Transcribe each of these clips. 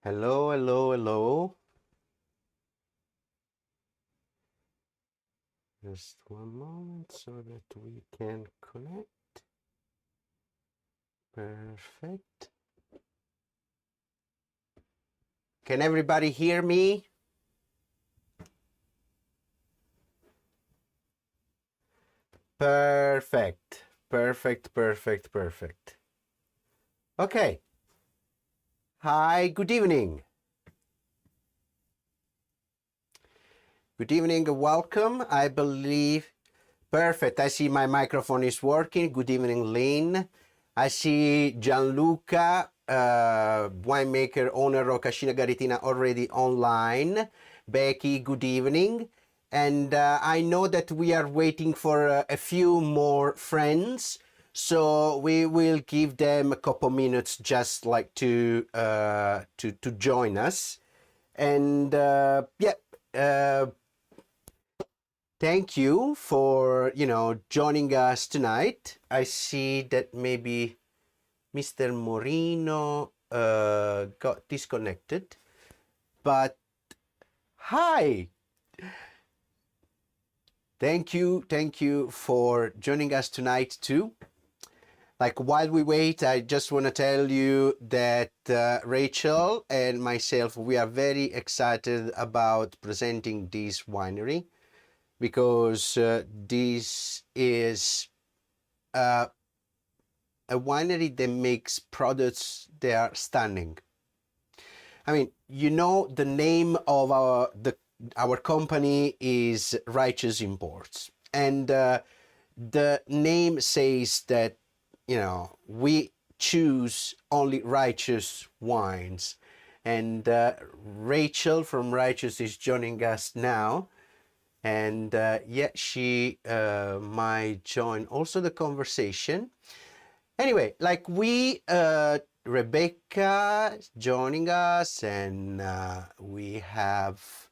Hello, hello, hello. Just one moment so that we can connect. Perfect. Can everybody hear me? Perfect. Perfect, perfect, perfect. Okay. Hi, good evening. Good evening, welcome. I believe. Perfect. I see my microphone is working. Good evening, Lynn. I see Gianluca, winemaker, owner of Cascina Garitina, already online. Becky, good evening. And I know that we are waiting for a few more friends, so we will give them a couple minutes just like to join us. And thank you for, joining us tonight. I see that maybe Mr. Morino got disconnected, but hi. Thank you for joining us tonight too. Like while we wait, I just want to tell you that Rachel and myself, we are very excited about presenting this winery because this is a winery that makes products that are stunning. I mean, the name of our company is Righteous Imports, and the name says that we choose only righteous wines. And Rachel from Righteous is joining us now, and she might join also the conversation. Anyway, like Rebecca joining us, and we have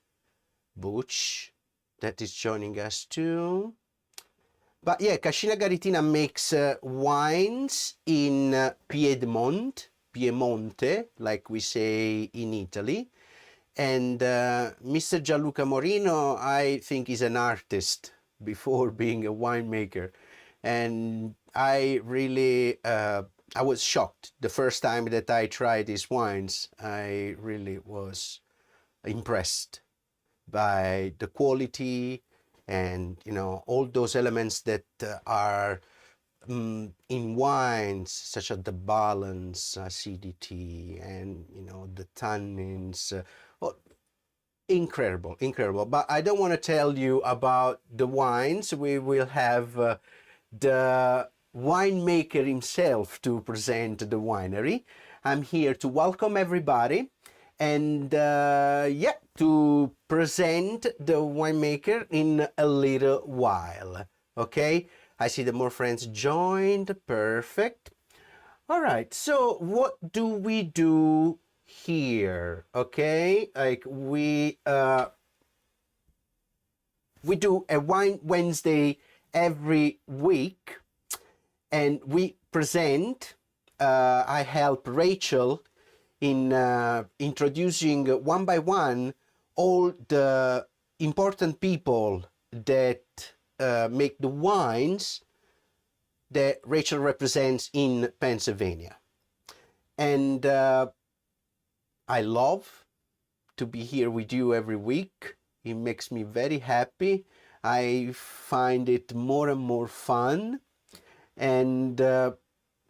Butch that is joining us too. But yeah, Cascina Garitina makes wines in Piemonte, like we say in Italy. And Mr. Gianluca Morino, I think, is an artist before being a winemaker. And I really, I was shocked the first time that I tried these wines. I really was impressed by the quality and, all those elements that are in wines, such as the balance, acidity, and, the tannins. Incredible. But I don't want to tell you about the wines. We will have the winemaker himself to present the winery. I'm here to welcome everybody and to present the winemaker in a little while. Okay, I see that more friends joined. Perfect. All right, so what do we do here? Okay, like we do a wine Wednesday every week, and we present. I help Rachel in introducing one by one all the important people that make the wines that Rachel represents in Pennsylvania. And I love to be here with you every week. It makes me very happy. I find it more and more fun. And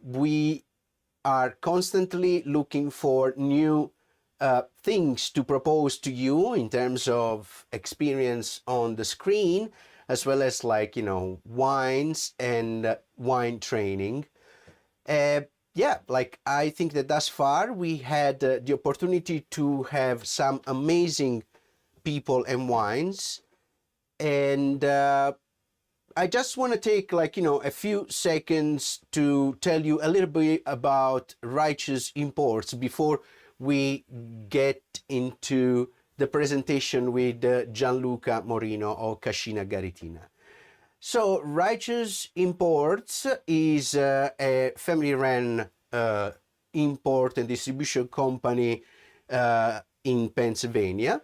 we are constantly looking for new things to propose to you in terms of experience on the screen, as well as wines and wine training. I think that thus far we had the opportunity to have some amazing people and wines. And I just want to take a few seconds to tell you a little bit about Righteous Imports before we get into the presentation with Gianluca Morino of Cascina Garitina. So Righteous Imports is a family-run import and distribution company in Pennsylvania.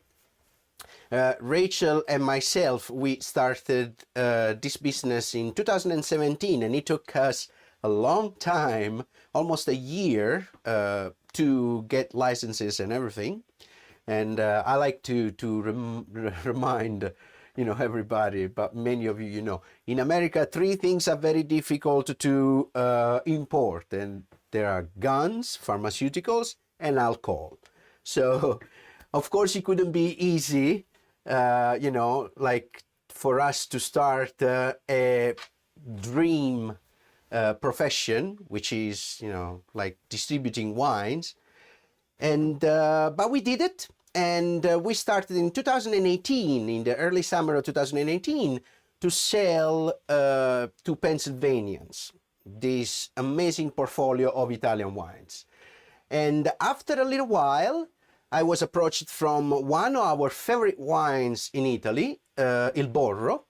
Rachel and myself, we started this business in 2017, and it took us a long time, almost a year, to get licenses and everything. And I like to remind everybody, but many of you, in America, three things are very difficult to import, and there are guns, pharmaceuticals, and alcohol. So, of course, it couldn't be easy, like for us to start a dream profession, which is, like distributing wines. And but we did it, and we started in 2018, in the early summer of 2018, to sell to Pennsylvanians this amazing portfolio of Italian wines. And after a little while, I was approached from one of our favorite wines in Italy, Il Borro,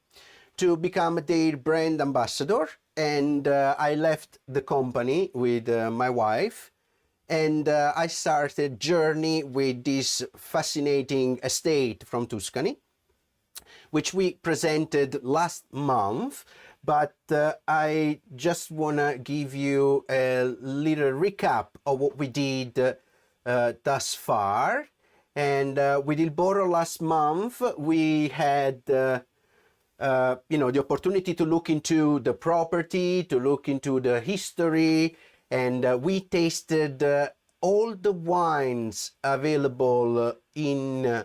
to become their brand ambassador. And I left the company with my wife, and I started journey with this fascinating estate from Tuscany, which we presented last month. But I just want to give you a little recap of what we did thus far. And with Il Borro last month, we had the opportunity to look into the property, to look into the history, and we tasted all the wines available in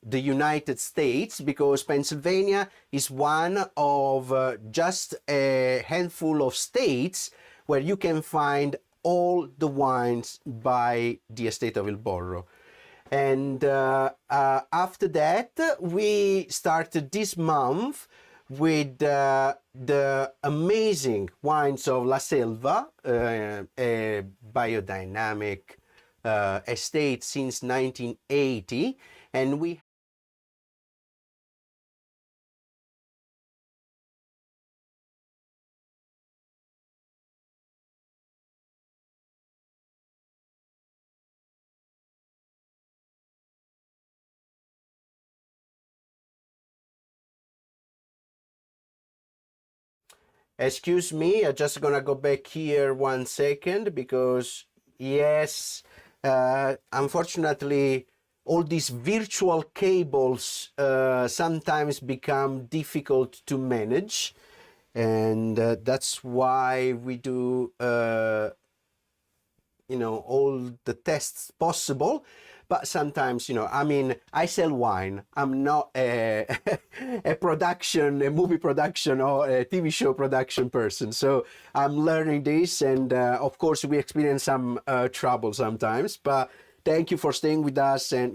the United States, because Pennsylvania is one of just a handful of states where you can find all the wines by the estate of Il Borro. And after that, we started this month with the amazing wines of La Selva, a biodynamic estate since 1980, and we Excuse me, I'm just gonna go back here 1 second, because yes, unfortunately, all these virtual cables sometimes become difficult to manage, and that's why we do all the tests possible. But sometimes, I sell wine. I'm not a movie production or a TV show production person. So I'm learning this, and of course we experience some trouble sometimes. But thank you for staying with us, and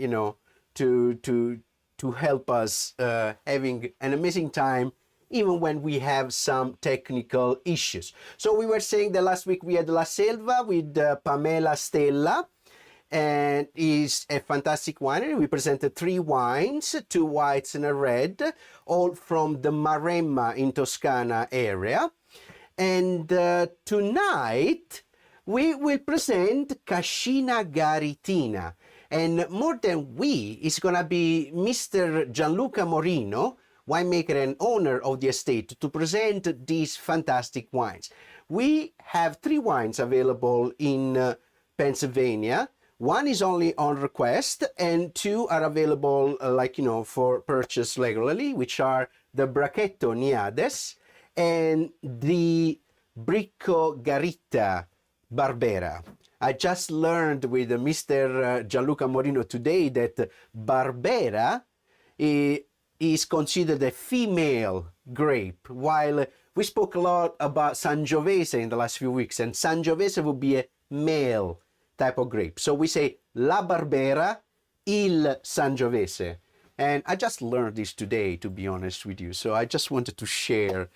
to help us having an amazing time, even when we have some technical issues. So we were saying that last week we had La Selva with Pamela Stella, and is a fantastic winery. We presented 3 wines, 2 whites and a red, all from the Maremma in Toscana area. And tonight we will present Cascina Garitina. And more than we, it's gonna be Mr. Gianluca Morino, winemaker and owner of the estate, to present these fantastic wines. We have 3 wines available in Pennsylvania. 1 is only on request, and 2 are available, for purchase regularly, which are the Bracchetto Niades and the Bricco Garita Barbera. I just learned with Mr. Gianluca Morino today that Barbera is considered a female grape, while we spoke a lot about Sangiovese in the last few weeks, and Sangiovese would be a male type of grape. So we say La Barbera, Il Sangiovese. And I just learned this today, to be honest with you. So I just wanted to share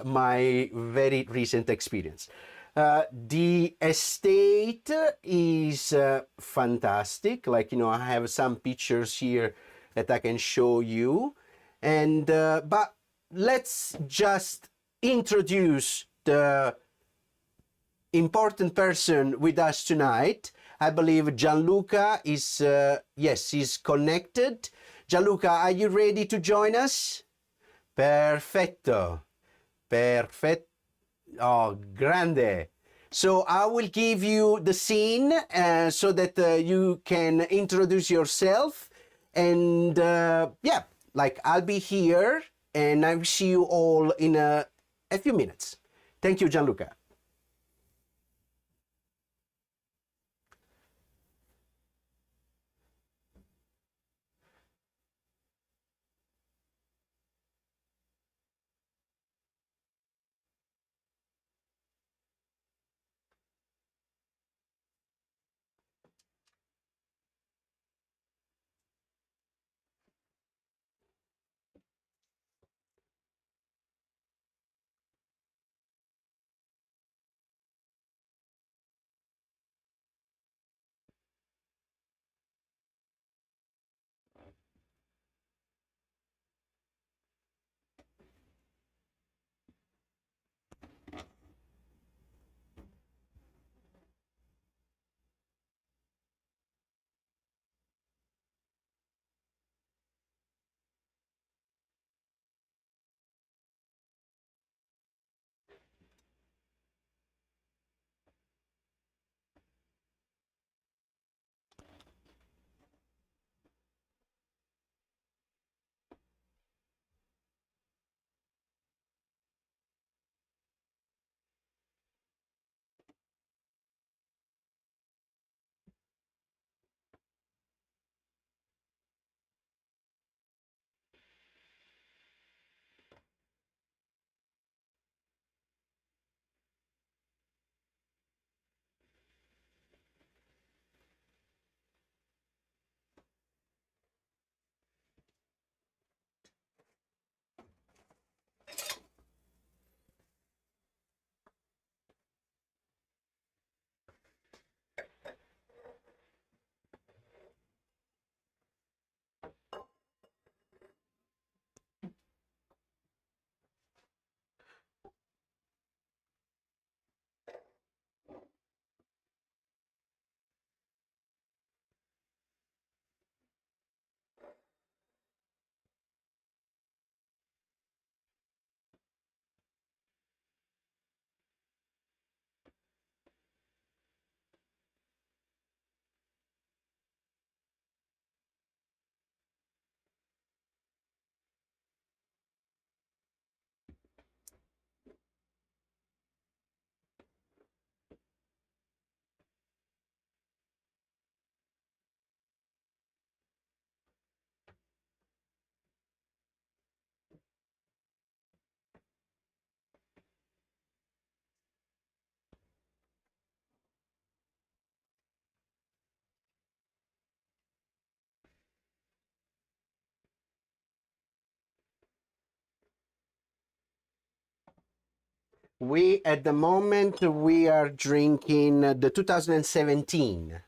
my very recent experience. The estate is fantastic. I have some pictures here that I can show you. And but let's just introduce the important person with us tonight. I believe Gianluca is, yes, he's connected. Gianluca, are you ready to join us? Perfetto. Perfetto. Oh, grande. So I will give you the scene so that you can introduce yourself. And yeah, like I'll be here and I'll see you all in a few minutes. Thank you, Gianluca. We, at the moment, we are drinking the 2017.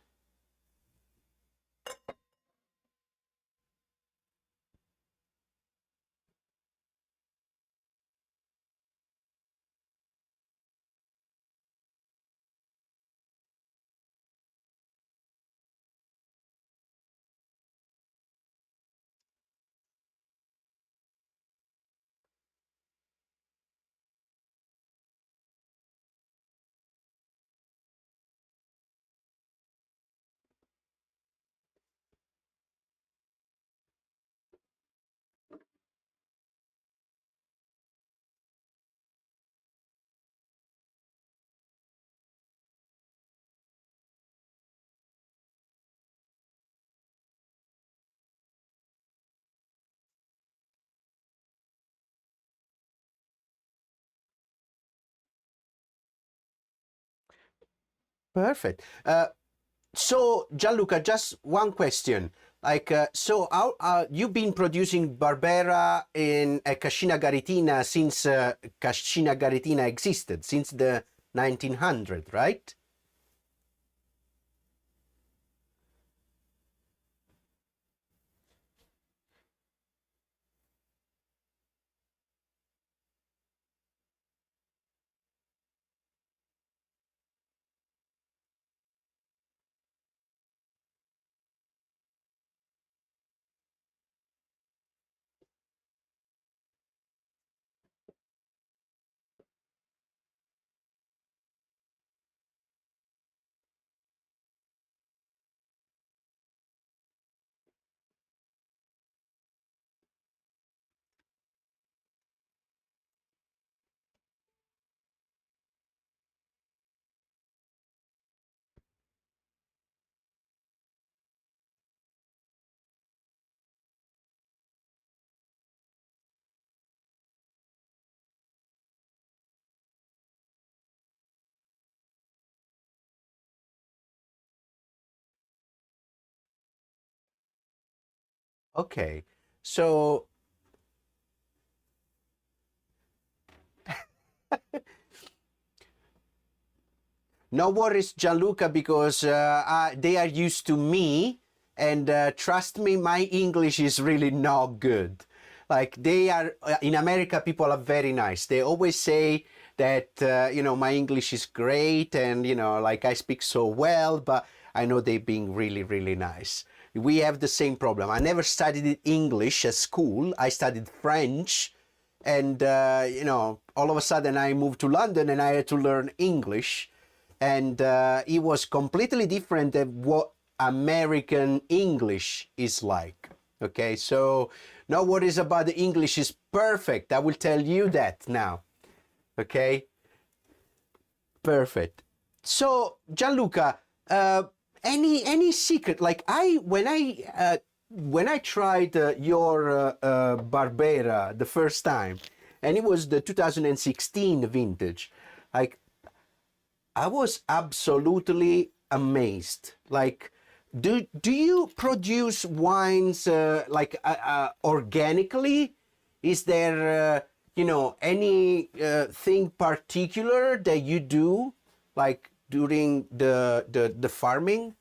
Perfect. So, Gianluca, just one question. Like, so how, you've been producing Barbera in Cascina Garitina since Cascina Garitina existed, since the 1900, right? Okay. So no worries, Gianluca, because they are used to me, and trust me, my English is really not good. Like they are in America, people are very nice. They always say that my English is great, and like I speak so well, but I know they're being really, really nice. We have the same problem. I never studied English at school. I studied French, and all of a sudden I moved to London and I had to learn English, and it was completely different than what American English is like. Okay, so no worries about the English is perfect. I will tell you that now. Okay, perfect. So Gianluca, any secret? Like when I tried your Barbera the first time, and it was the 2016 vintage. Like I was absolutely amazed. Like, do you produce wines organically? Is there any thing particular that you do like during the farming?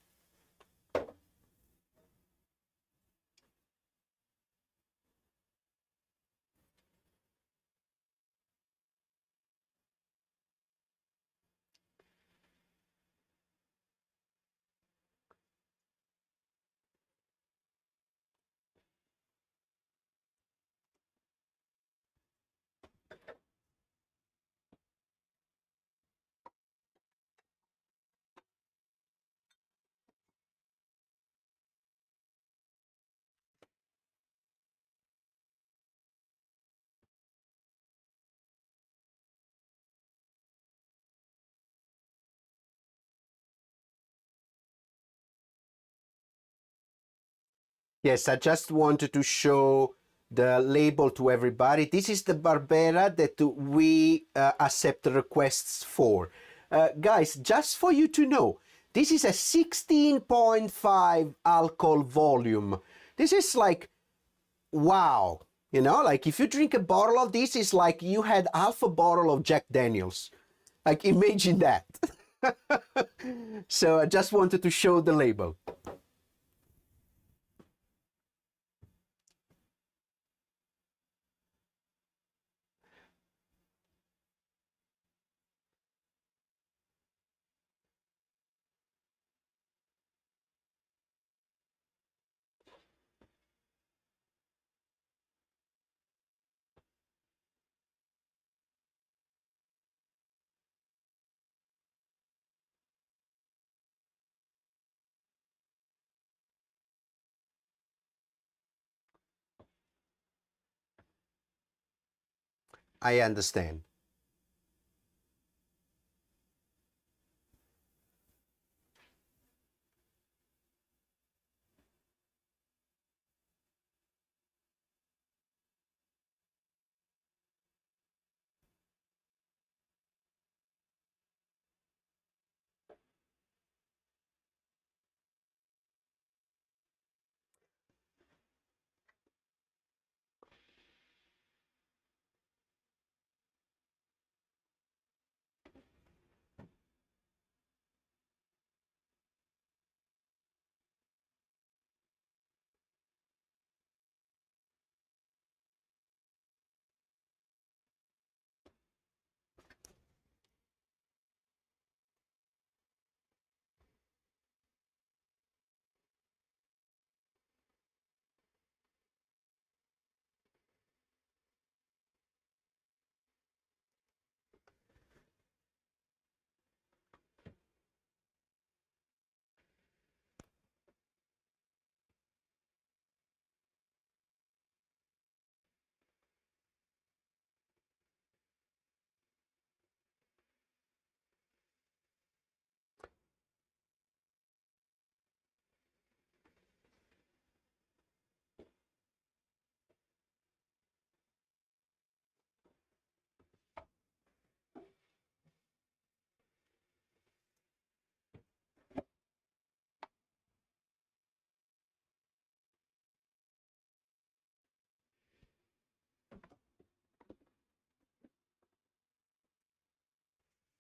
Yes, I just wanted to show the label to everybody. This is the Barbera that we accept requests for. Guys, just for you to know, this is a 16.5 alcohol volume. This is like, wow. Like if you drink a bottle of this, it's like you had half a bottle of Jack Daniels. Like imagine that. So I just wanted to show the label. I understand.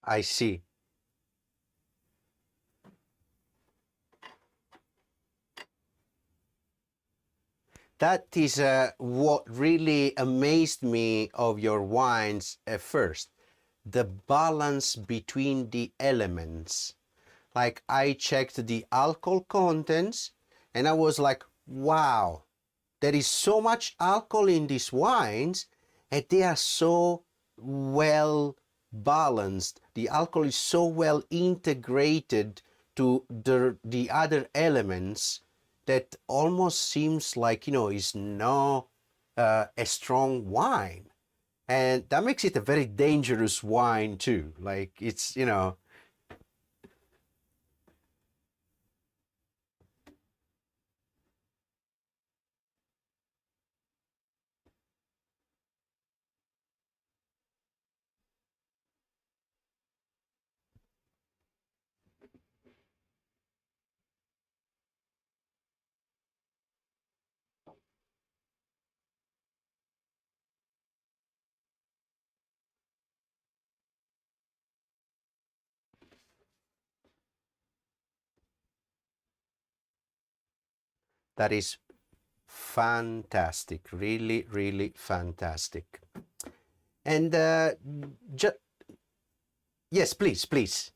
I see. That is what really amazed me of your wines at first. The balance between the elements. Like I checked the alcohol contents and I was like, wow, there is so much alcohol in these wines and they are so well balanced. The alcohol is so well integrated to the other elements that almost seems like, is not a strong wine. And that makes it a very dangerous wine too. Like it's. That is fantastic, really, really fantastic. And yes, please, please.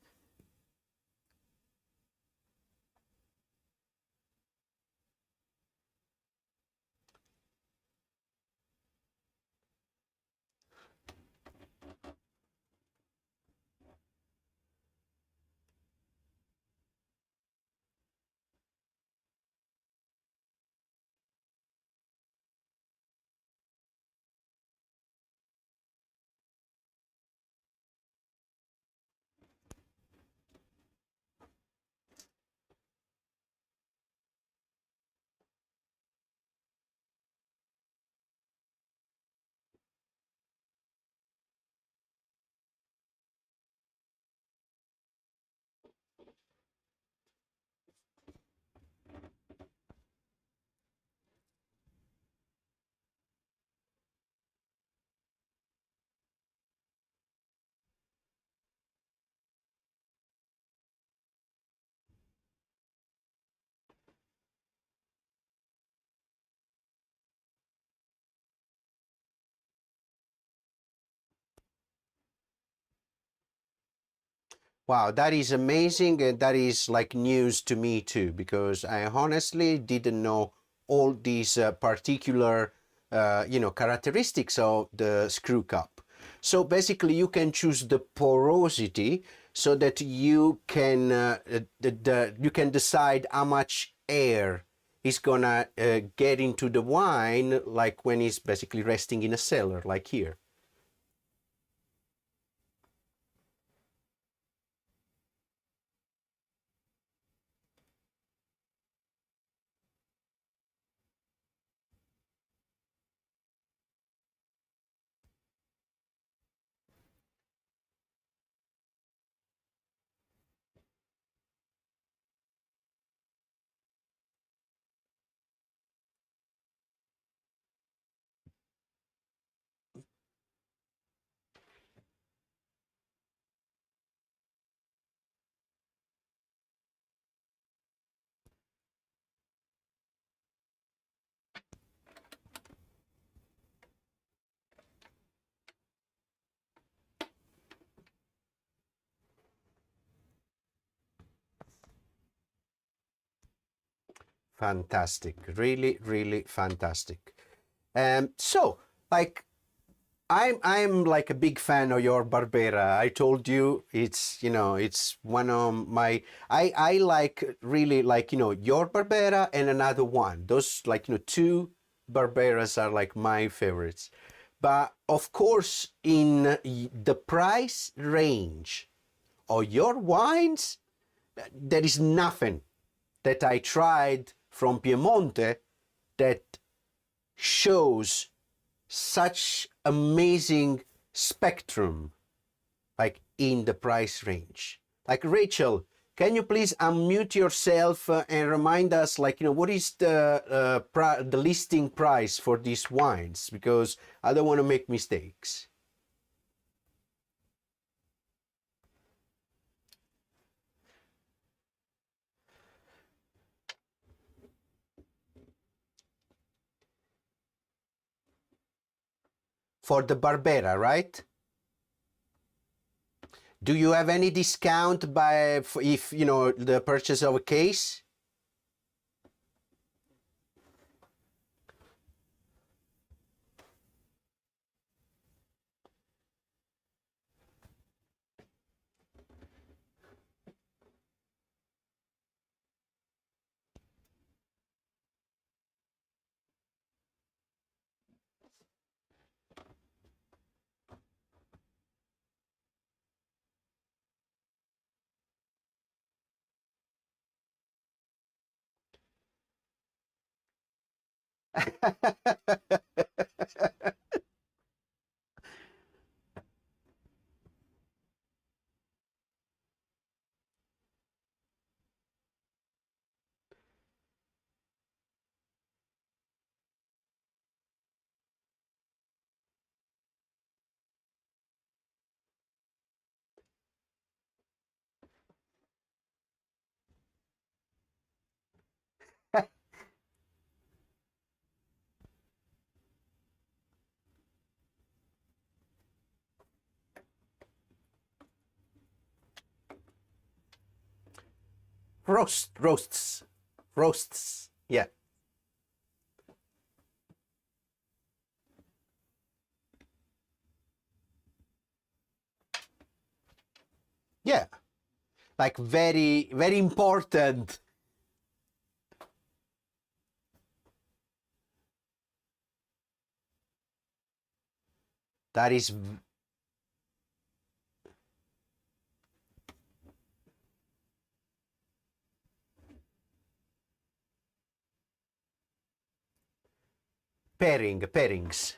Wow, that is amazing, and that is like news to me too, because I honestly didn't know all these particular, characteristics of the screw cup. So basically, you can choose the porosity so that you can you can decide how much air is gonna get into the wine, like when it's basically resting in a cellar, like here. Fantastic, really, really fantastic. So like I'm like a big fan of your Barbera. I told you it's one of my I like really like your Barbera and another one. Those like two Barberas are like my favorites. But of course in the price range of your wines, there is nothing that I tried from Piemonte that shows such amazing spectrum like in the price range. Like Rachel, can you please unmute yourself and remind us like what is the listing price for these wines, because I don't want to make mistakes. for the Barbera, right? Do you have any discount by if you know the purchase of a case? Roasts. Yeah, yeah. Like very, very important. That is pairings.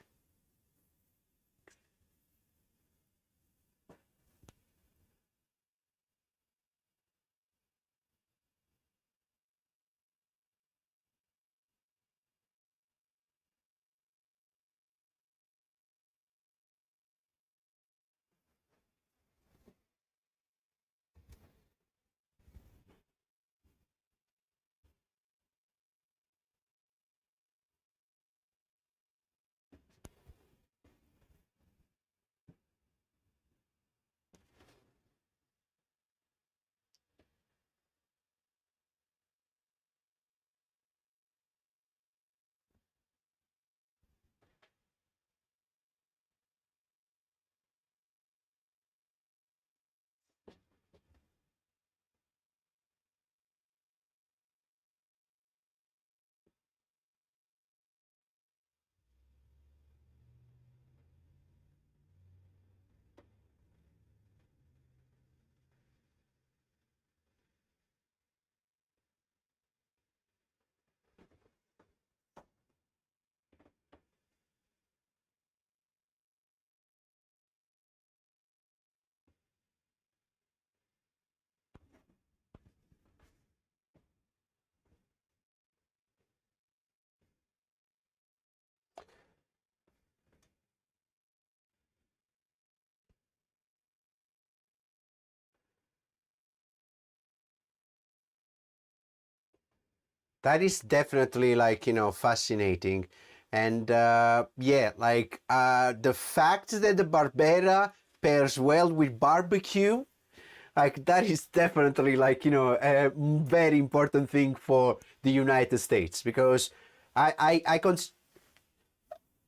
That is definitely like, you know, fascinating. And yeah, like the fact that the Barbera pairs well with barbecue, like that is definitely like, you know, a very important thing for the United States because I, I, I, cons-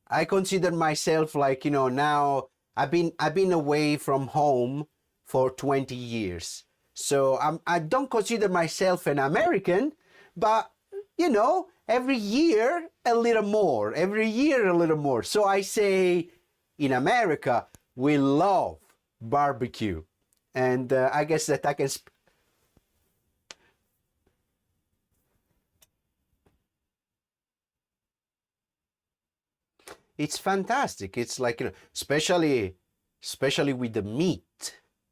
I consider myself like, you know, now I've been away from home for 20 years. So I don't consider myself an American, but you know, every year a little more, every year a little more. So I say in America, we love barbecue. And I guess that I can it's fantastic. It's like, you know, especially with the meat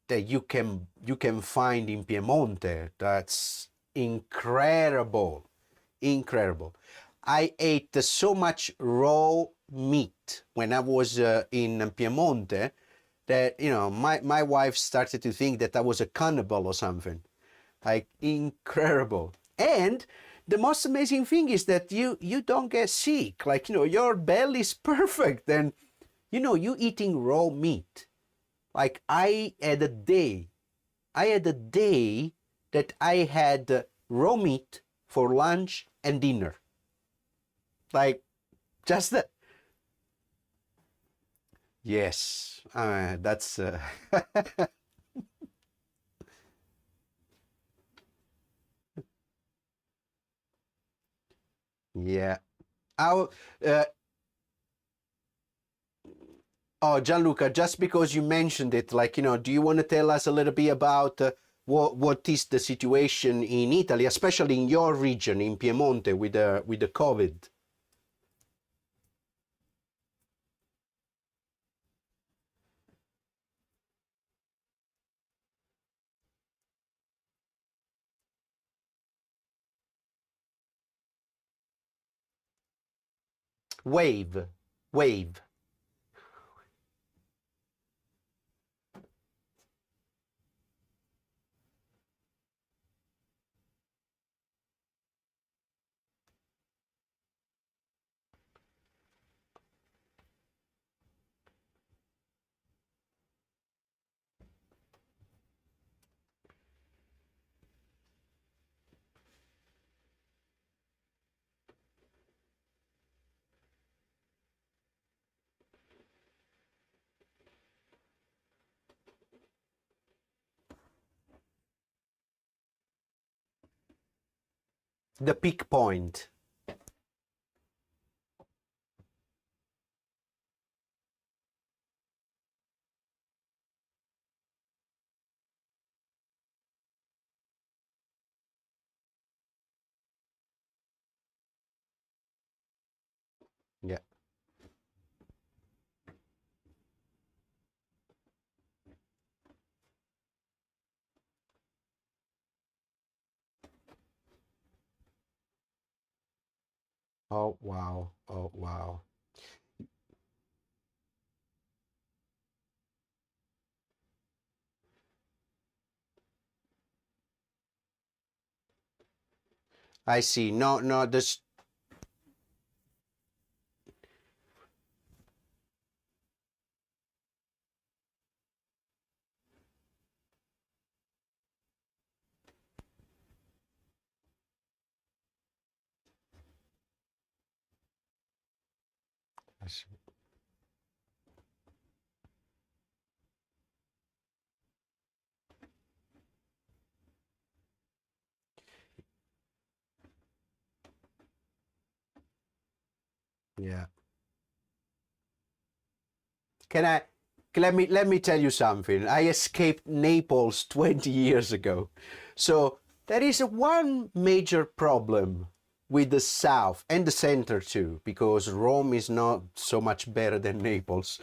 that you can find in Piemonte. That's incredible, incredible. I ate so much raw meat when I was in Piemonte that you know my wife started to think that I was a cannibal or something. Like incredible. And the most amazing thing is that you don't get sick. Like, you know, your belly is perfect. And You know, you eating raw meat. Like I had a day that I had raw meat for lunch and dinner. Like just the, yes, that's yeah. Our oh, Gianluca, just because you mentioned it, like, you know, do you want to tell us a little bit about what is the situation in Italy, especially in your region, in Piemonte, with the COVID wave, wave? The peak point. Yeah. Oh wow. Oh wow. I see. No, no, this. I see. Yeah. Can I let me tell you something. I escaped Naples 20 years ago. So there is one major problem with the south and the center too, because Rome is not so much better than Naples.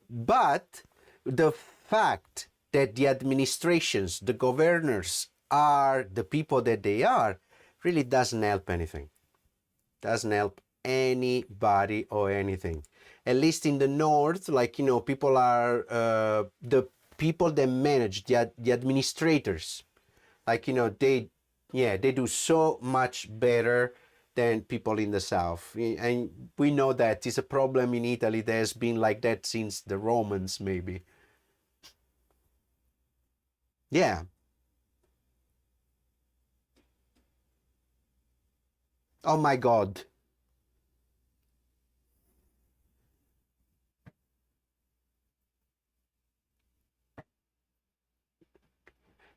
But the fact that the administrations, the governors are the people that they are, really doesn't help anything. Doesn't help anybody or anything. At least in the north, like, you know, people are the people that manage the administrators, like, you know, they, yeah, they do so much better than people in the south. And we know that is a problem in Italy that has been like that since the Romans, maybe. Yeah. Oh my God.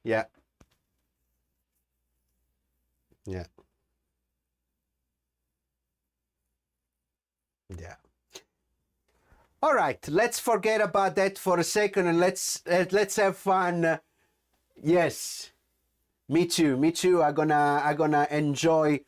Yeah. Yeah. Yeah. All right, let's forget about that for a second and let's have fun. Yes, me too. Me too. I'm gonna enjoy.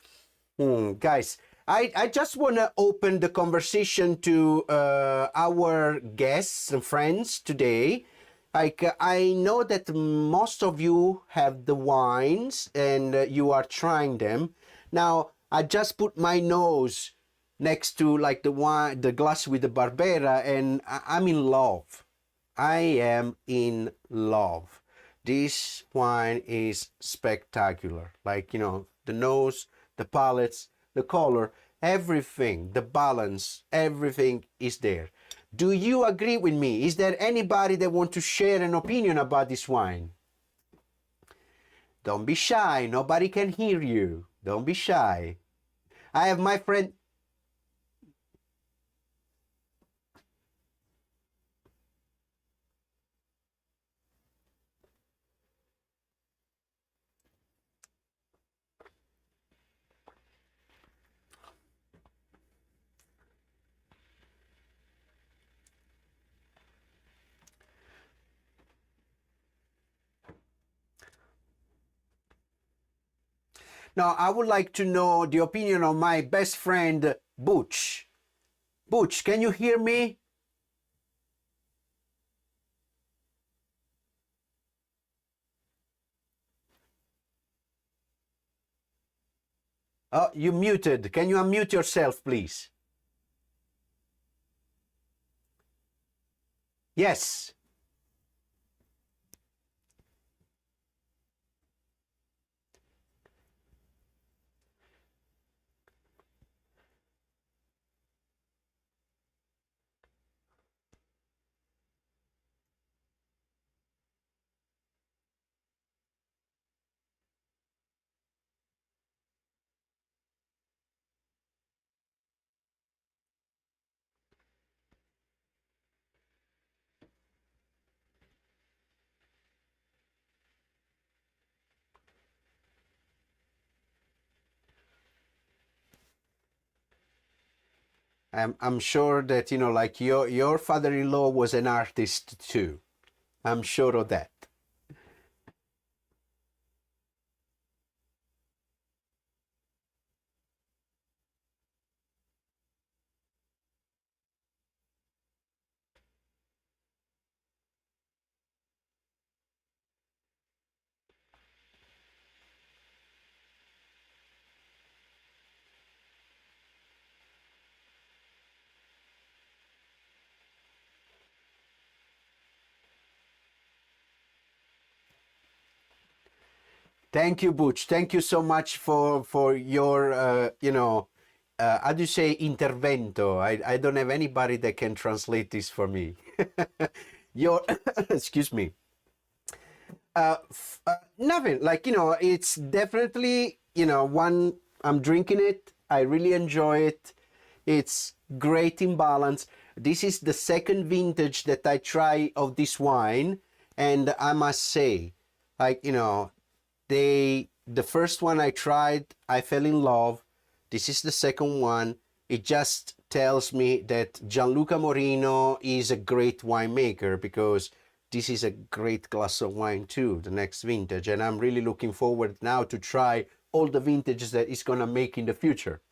Guys, I just wanna open the conversation to our guests and friends today. Like I know that most of you have the wines and you are trying them. Now I just put my nose next to like the wine, the glass with the Barbera, and I'm in love. I am in love. This wine is spectacular. Like, you know, the nose, the palates, the color, everything, the balance, everything is there. Do you agree with me? Is there anybody that want to share an opinion about this wine? Don't be shy. Nobody can hear you. Don't be shy. I have my friend. Now, I would like to know the opinion of my best friend, Butch. Butch, can you hear me? Oh, you muted. Can you unmute yourself, please? Yes. I'm sure that, like your father-in-law was an artist too. I'm sure of that. Thank you, Butch. Thank you so much for your how do you say intervento? I don't have anybody that can translate this for me. Your excuse me. Nothing like it's definitely one. I'm drinking it. I really enjoy it. It's great in balance. This is the second vintage that I try of this wine, and I must say, like the first one I tried, I fell in love. This is the second one. It just tells me that Gianluca Morino is a great winemaker, because this is a great glass of wine too, the next vintage. And I'm really looking forward now to try all the vintages that he's gonna make in the future.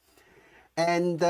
And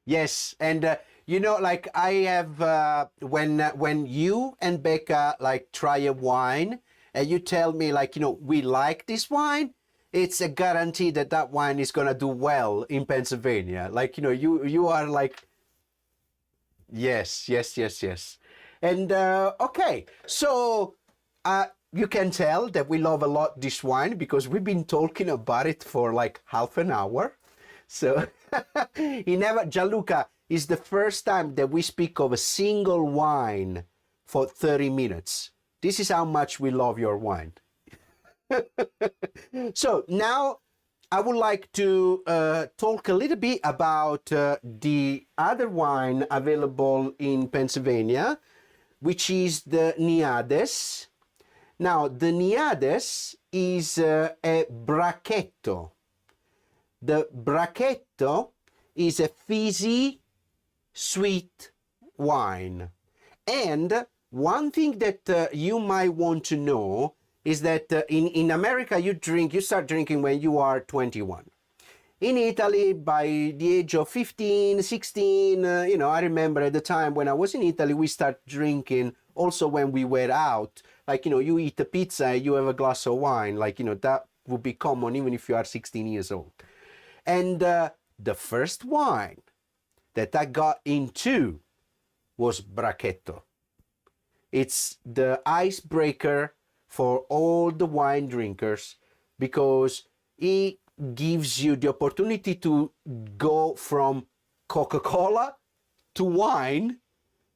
yes, and You know, like I have when you and Becca like try a wine and you tell me like, you know, we like this wine, it's a guarantee that that wine is gonna do well in Pennsylvania. Like, you know, you are like, yes, yes, yes, yes. And okay, so you can tell that we love a lot this wine because we've been talking about it for like half an hour. So he never, Gianluca, is the first time that we speak of a single wine for 30 minutes. This is how much we love your wine. So now I would like to talk a little bit about the other wine available in Pennsylvania, which is the Niades. Now, the Niades is a bracchetto. The bracchetto is a fizzy, sweet wine. And one thing that you might want to know is that in America, you start drinking when you are 21. In Italy, by the age of 15, 16, you know, I remember at the time when I was in Italy, we start drinking also when we were out. Like, you know, you eat a pizza, you have a glass of wine. Like, you know, that would be common even if you are 16 years old. And the first wine that I got into was Bracchetto. It's the icebreaker for all the wine drinkers because it gives you the opportunity to go from Coca-Cola to wine,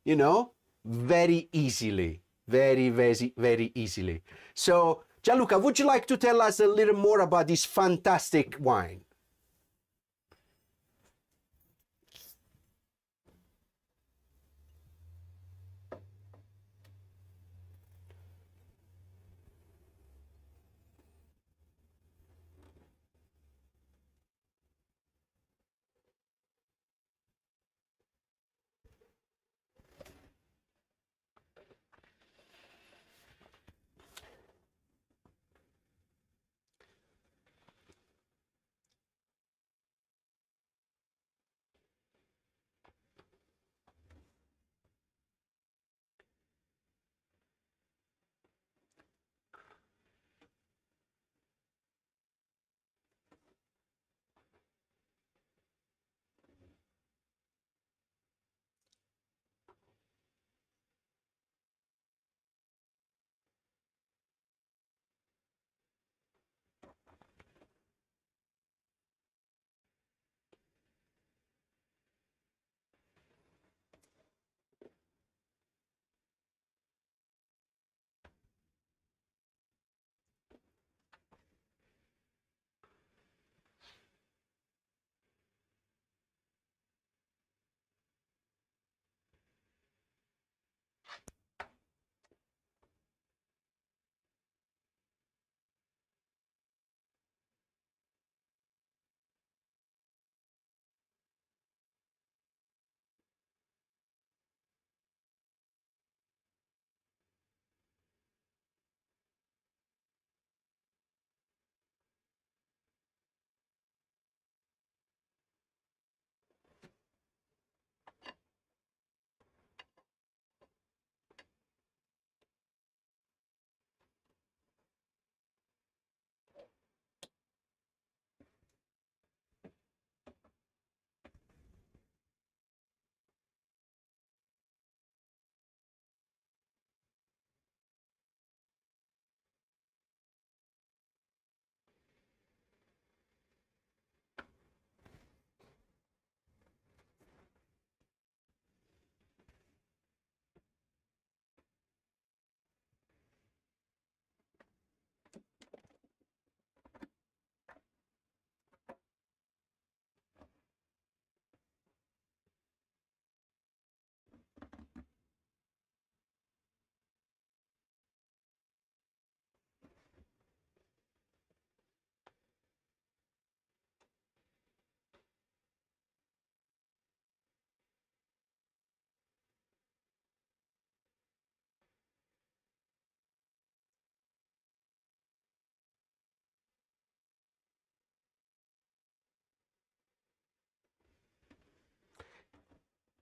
you know, very easily, very, very, very easily. So, Gianluca, would you like to tell us a little more about this fantastic wine?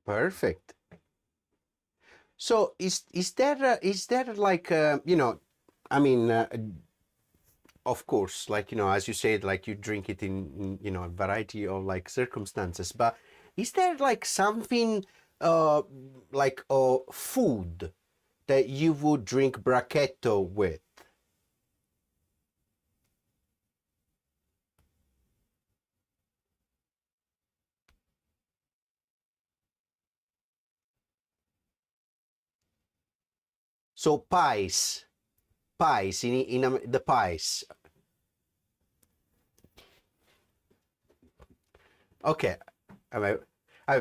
Perfect. So is there like you know, I mean, of course, like, you know, as you said, like you drink it you know, a variety of like circumstances, but is there like something uh like food that you would drink brachetto with? So pies the pies. Ok, vabbè,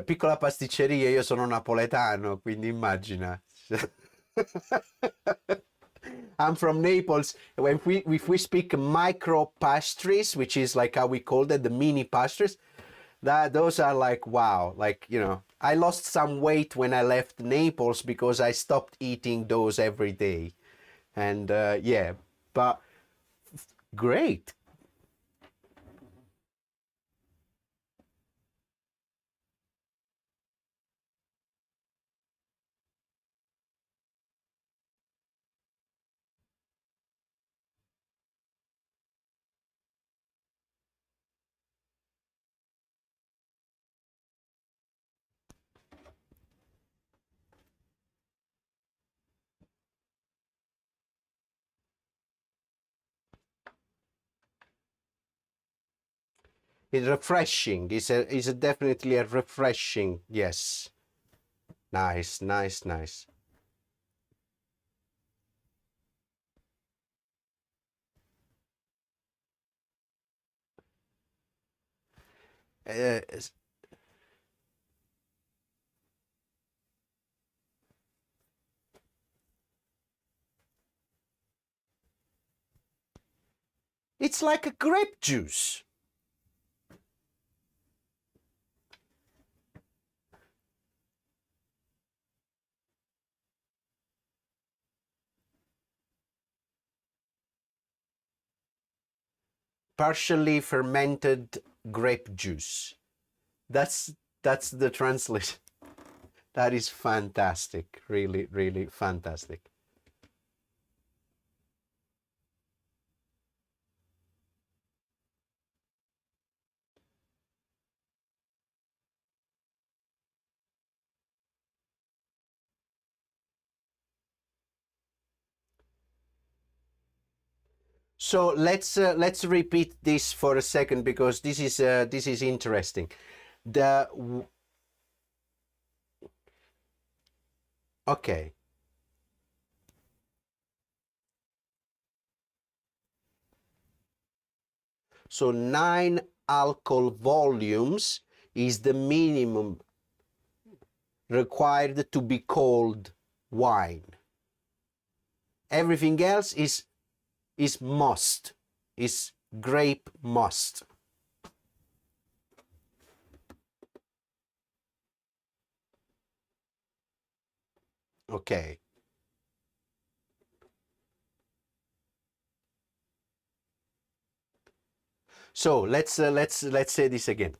piccola pasticceria, io sono napoletano, quindi immagina. I'm from Naples. When if we speak micro pastries, which is like how we call it, the mini pastries, that those are like wow, like, you know, I lost some weight when I left Naples because I stopped eating those every day, and yeah, but great. It's refreshing. It's a definitely a refreshing. Yes. Nice, nice, nice. Uh, it's like a grape juice. Partially fermented grape juice. That's that's the translation. That is fantastic. Really, really fantastic. So let's repeat this for a second because this is interesting. The okay. So 9 alcohol volumes is the minimum required to be called wine. Everything else is must, is grape must. Okay. So let's say this again.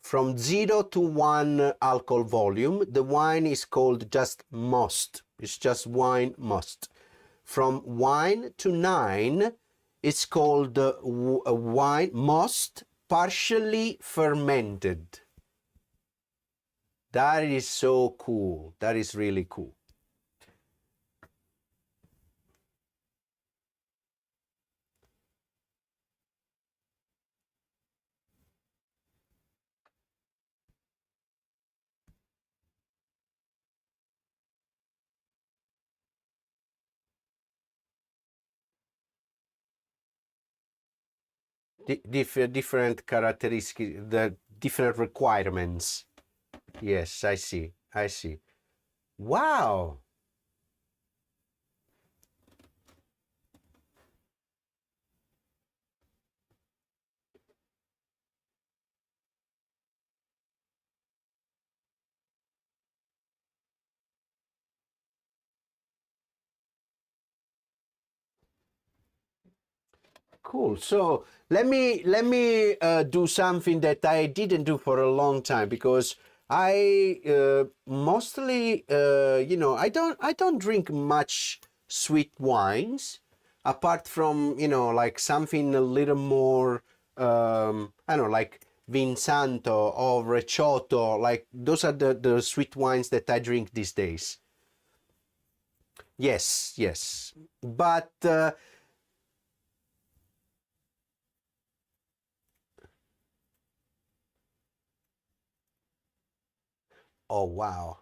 From 0 to 1 alcohol volume, the wine is called just must. It's just wine must. From wine to 9, it's called wine must partially fermented. That is so cool. That is really cool. Different characteristics, the different requirements. Yes, I see. I see. Wow. Cool. So let me do something that I didn't do for a long time because I mostly, I don't drink much sweet wines, apart from, like something a little more, I don't know, like Vinsanto or Recioto. Like those are the sweet wines that I drink these days. Yes, yes. But oh wow,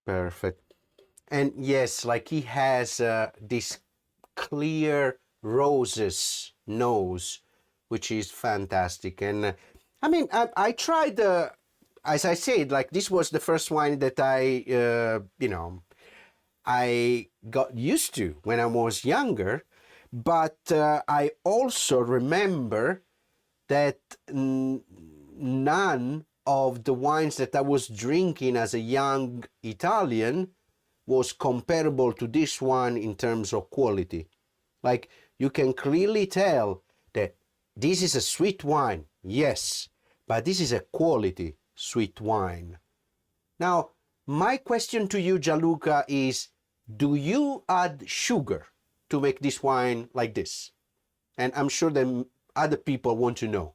perfect. And yes, like he has this clear roses nose, which is fantastic. And I mean, I tried, as I said, like this was the first wine that I got used to when I was younger. But I also remember that none of the wines that I was drinking as a young Italian was comparable to this one in terms of quality. Like you can clearly tell that this is a sweet wine, yes, but this is a quality sweet wine. Now, my question to you, Gianluca, is do you add sugar to make this wine like this? And I'm sure that other people want to know.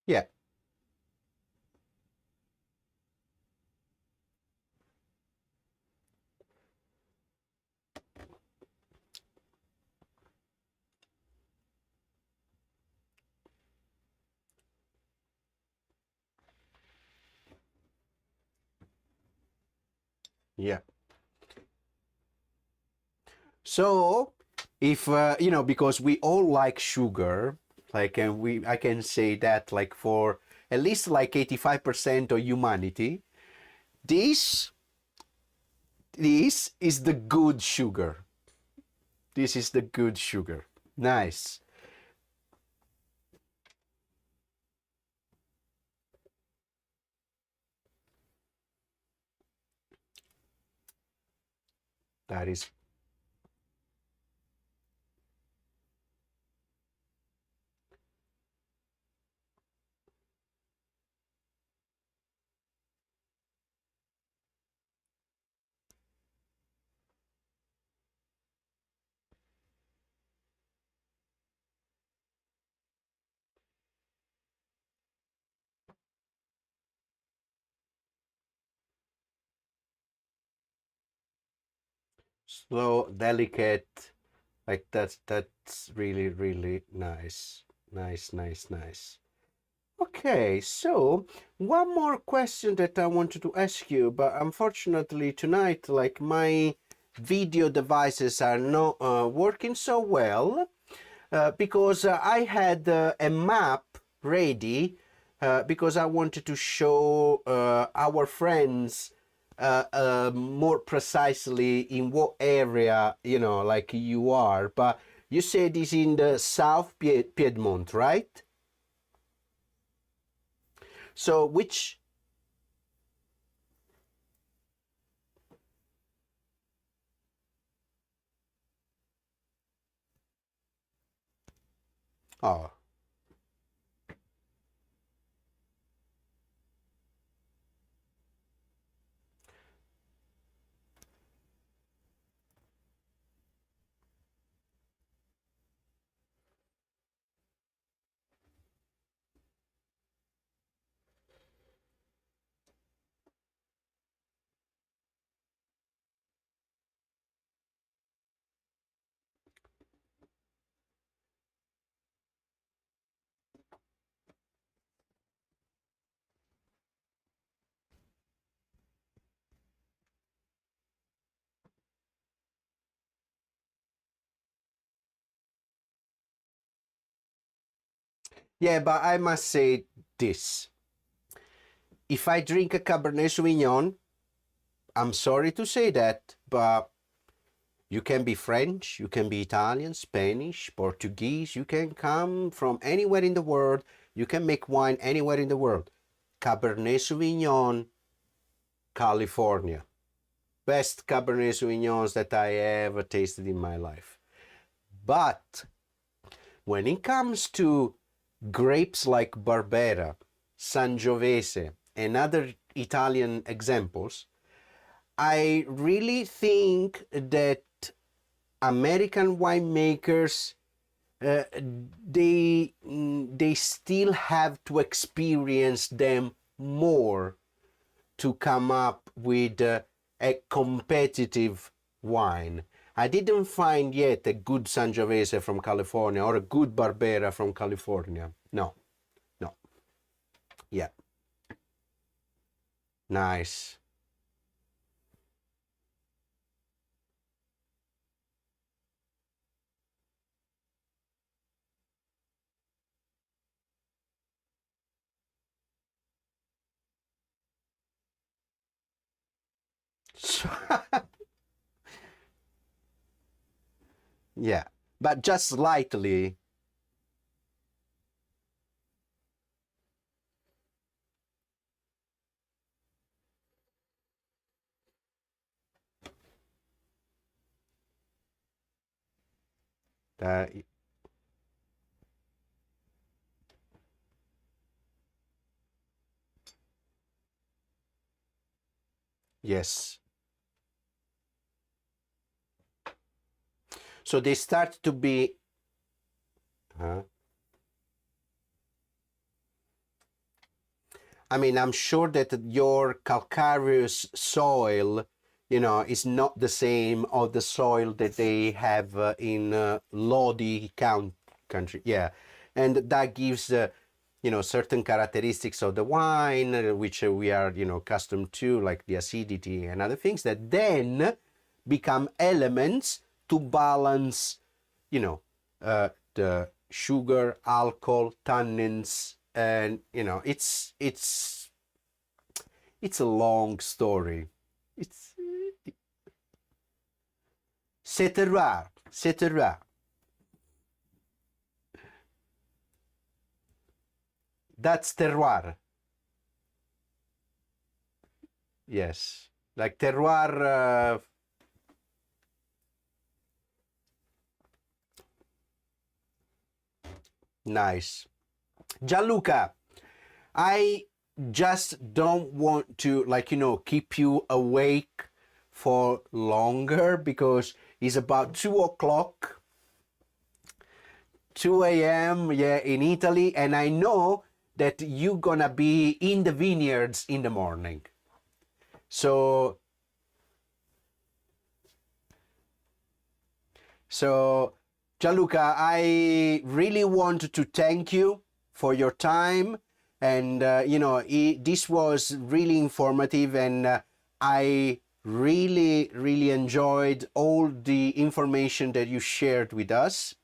Yeah, yeah. So, if because we all like sugar, like, and I can say that, like, for at least like 85% of humanity, this this is the good sugar. This is the good sugar. Nice. That is slow, delicate. Like that's really really nice. Nice, nice, nice. Okay, so one more question that I wanted to ask you, but unfortunately tonight, like my video devices are not working so well, because I had a map ready, because I wanted to show our friends more precisely in what area, like you are. But you said it's in the South Piedmont, right? So which? Oh, Yeah, but I must say this. If I drink a Cabernet Sauvignon, I'm sorry to say that, but you can be French, you can be Italian, Spanish, Portuguese, you can come from anywhere in the world, you can make wine anywhere in the world. Cabernet Sauvignon, California. Best Cabernet Sauvignons that I ever tasted in my life. But when it comes to grapes like Barbera, Sangiovese, and other Italian examples, I really think that American winemakers they still have to experience them more to come up with a competitive wine. I didn't find yet a good Sangiovese from California or a good Barbera from California. No, no. Yeah. Nice. Yeah, but just slightly. Uh, yes. So they start to be. Huh? I mean, I'm sure that your calcareous soil, is not the same of the soil that they have in Lodi country. Yeah, and that gives certain characteristics of the wine, which we are accustomed to, like the acidity and other things that then become elements to balance, the sugar, alcohol, tannins, and it's a long story. It's c'est terroir, c'est terroir. That's terroir. Yes, like terroir. Nice, Gianluca. I just don't want to keep you awake for longer because it's about 2 o'clock, 2 a.m. Yeah, in Italy, and I know that you're gonna be in the vineyards in the morning. So so Gianluca, I really want to thank you for your time, and this was really informative, and I really enjoyed all the information that you shared with us.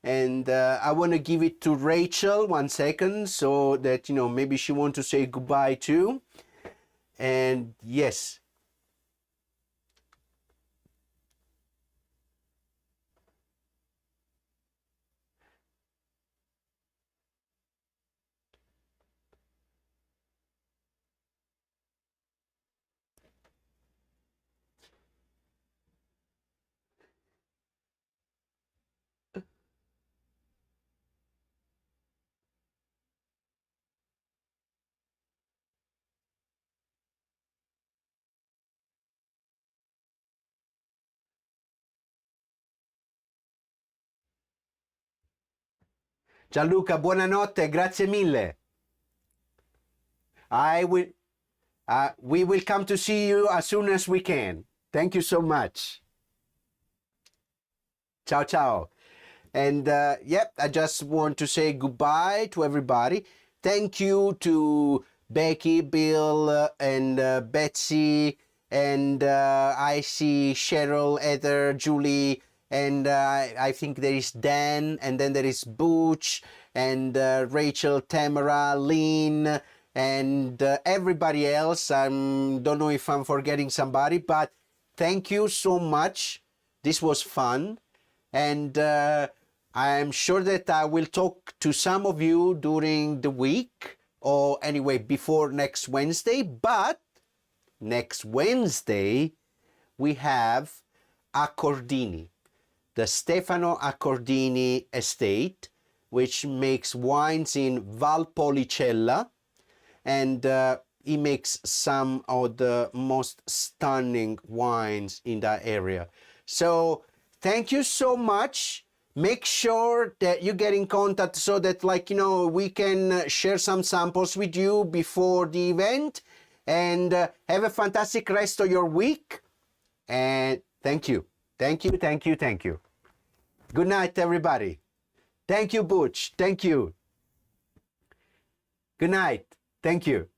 And I want to give it to Rachel 1 second so that maybe she want to say goodbye too. And yes. Gianluca, buonanotte, grazie mille. I will we will come to see you as soon as we can. Thank you so much. Ciao, ciao. And yep, I just want to say goodbye to everybody. Thank you to Becky, Bill, and Betsy, and I see Cheryl, Heather, Julie, and I think there is Dan, and then there is Butch, and Rachel, Tamara, Lynn, and everybody else. I don't know if I'm forgetting somebody, but thank you so much. This was fun, and I'm sure that I will talk to some of you during the week, or anyway, before next Wednesday. But next Wednesday, we have Accordini, the Stefano Accordini estate, which makes wines in Valpolicella, and he makes some of the most stunning wines in that area. So thank you so much. Make sure that you get in contact so that, like, you know, we can share some samples with you before the event. And have a fantastic rest of your week. And thank you. Thank you, thank you, thank you. Good night, everybody. Thank you, Butch. Thank you. Good night. Thank you.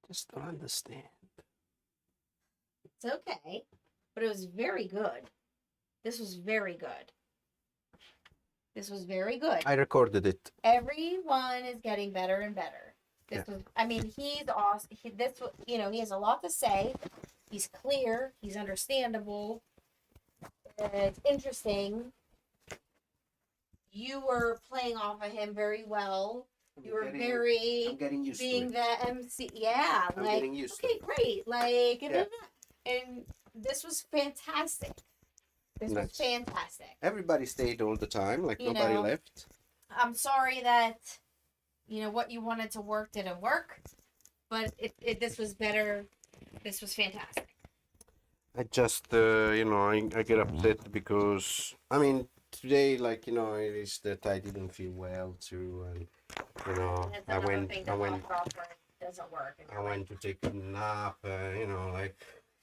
Just don't understand. It's okay, but it was very good. This was very good. This was very good. I recorded it. Everyone is getting better and better. This was, I mean, he's awesome. He has a lot to say. He's clear. He's understandable. It's interesting. You were playing off of him very well. You were I'm very getting used being to it. the MC. Yeah, I'm like getting used to okay, it. great. Like Yeah. and this was fantastic. This was Nice. fantastic. Everybody stayed all the time, like You nobody know. left. I'm sorry that what you wanted to work didn't work, but this was better. This was fantastic. I just, I get upset because, I mean, today, like, it is that I didn't feel well too, and, That's I another went, thing I that went, off where it doesn't work. And I you're like, went to take a nap, like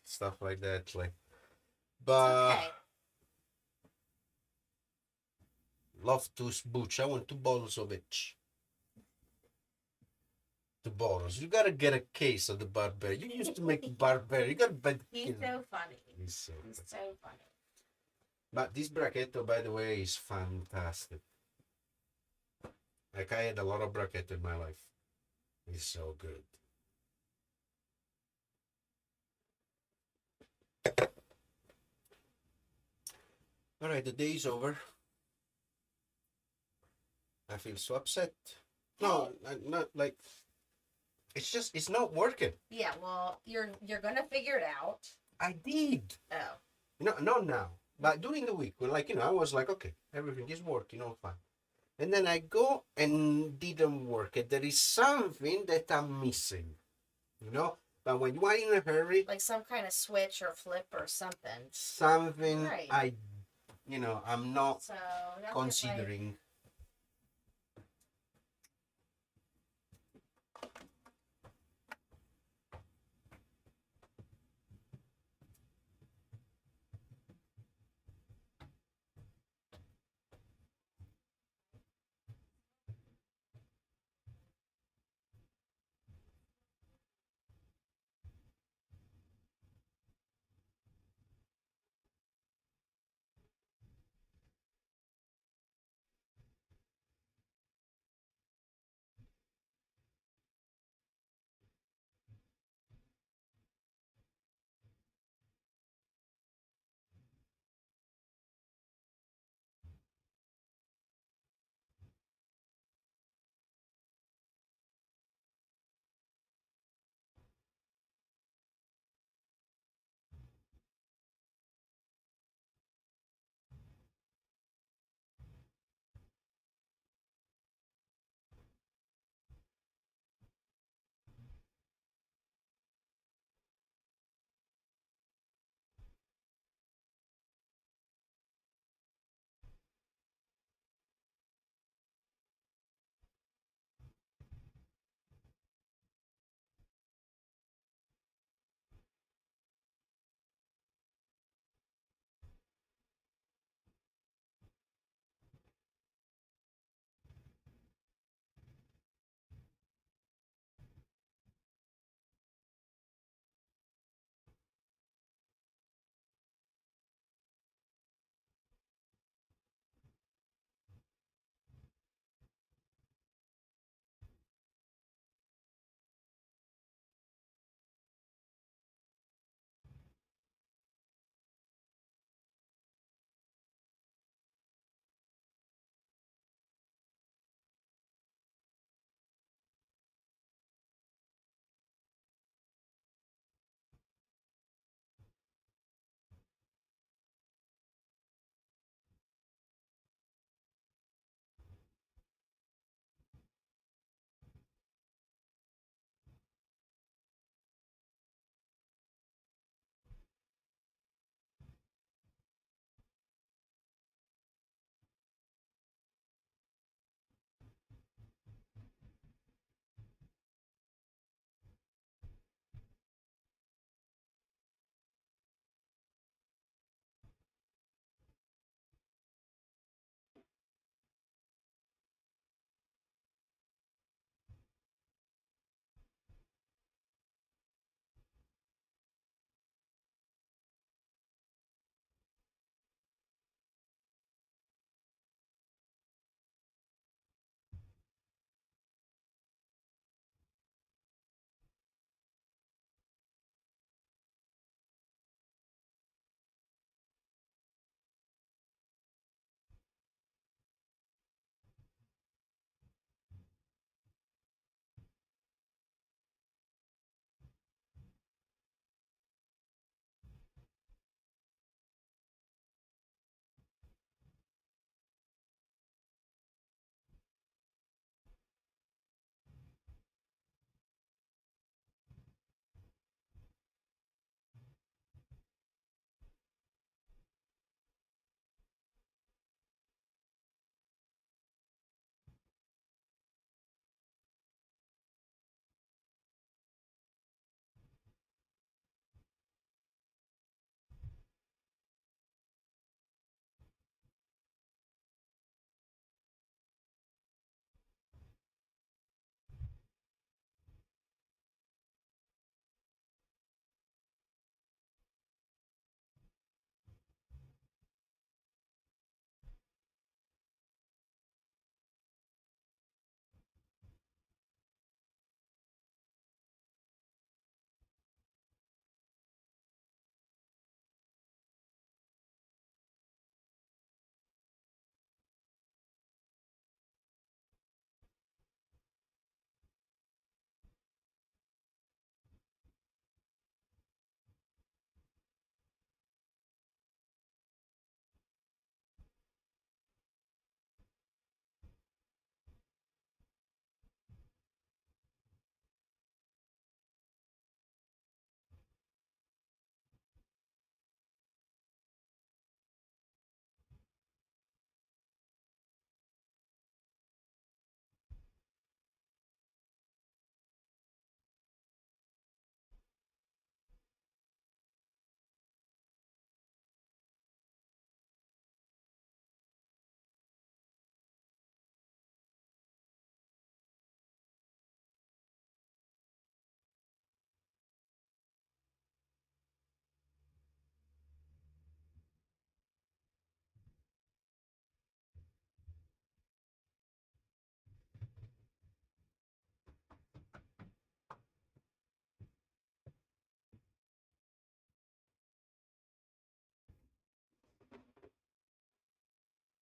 stuff like that, like, it's but okay. love to butch. I want 2 bottles of each. 2 bottles. You gotta get a case of the Barberi. You used to make Barberi. You gotta buy. He's so funny. He's so. He's so funny. But this bracchetto, by the way, is fantastic. Like, I had a lot of bracchetto in my life. It's so good. All right, the day is over. I feel so upset. No, not like. It's not working. Yeah, well, you're gonna figure it out. I did. Oh. Not now, but during the week, when, like, I was like, okay, everything is working, all fine. And then I go and didn't work. And there is something that I'm missing, But when you are in a hurry, Like some kind of switch or flip or something. something Right. I'm not So don't considering.